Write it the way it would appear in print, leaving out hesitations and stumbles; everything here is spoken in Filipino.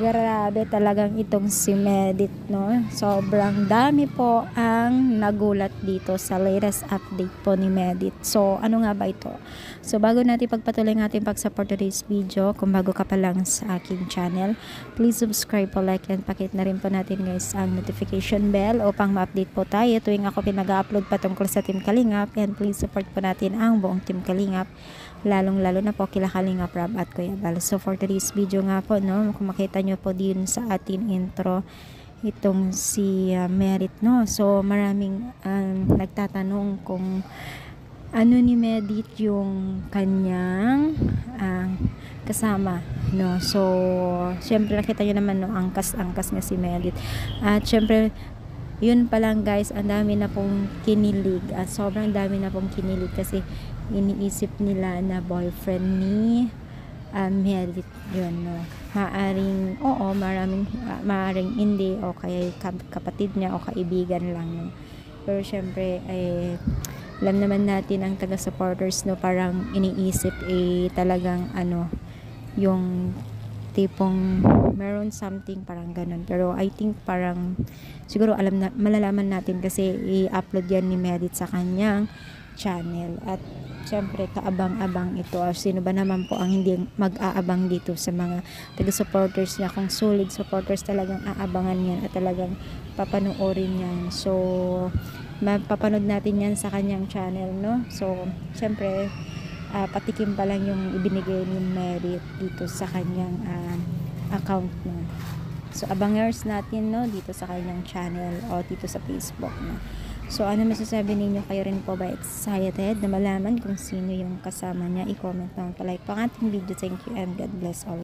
Grabe talagang itong si Medit, no? Sobrang dami po ang nagulat dito sa latest update po ni Medit. So, ano nga ba ito? So, bago natin pagpatuloy ng ating pag-support today's video, kung bago ka pa lang sa aking channel, please subscribe po, like, and pakit na rin po natin guys ang notification bell upang ma-update po tayo tuwing ako pinag-upload patungkol sa Team Kalingap. And please support po natin ang buong Team Kalingap, lalong-lalo na po kila Kalingap Rob at Kuya Bal. So, for today's video nga po, no, kung makita nyo po din sa ating intro, itong si Merit, no. So, maraming nagtatanong kung ano ni Medit yung kanyang kasama, no. So, syempre nakita nyo naman, no, angkas-angkas nga si Medit. At syempre, yun pa lang guys, ang dami na pong kinilig, at sobrang dami na pong kinilig kasi iniisip nila na boyfriend ni Merit yun, no. Maaring oo, maaring hindi, o kaya kapatid niya o kaibigan lang, no. Pero syempre alam naman natin ang taga-supporters, no, parang iniisip talagang yung tipong meron something, parang ganun. Pero I think parang siguro malalaman natin kasi i-upload yan ni Merit sa kanyang channel. At syempre kaabang-abang ito. Sino ba naman po ang hindi mag-aabang dito sa mga taga-supporters niya? Kung solid supporters, talagang aabangan yan at talagang papanoorin yan. So mapapanood natin yan sa kanyang channel, no. So syempre patikim pa lang yung ibinigay ni Merit dito sa kanyang account, no. So abangers natin, no, dito sa kanyang channel o dito sa Facebook, no. So ano masasabi ninyo? Kayo rin po ba excited na malaman kung sino yung kasama niya? I-comment naman, palike po ang ating video. Thank you and God bless all.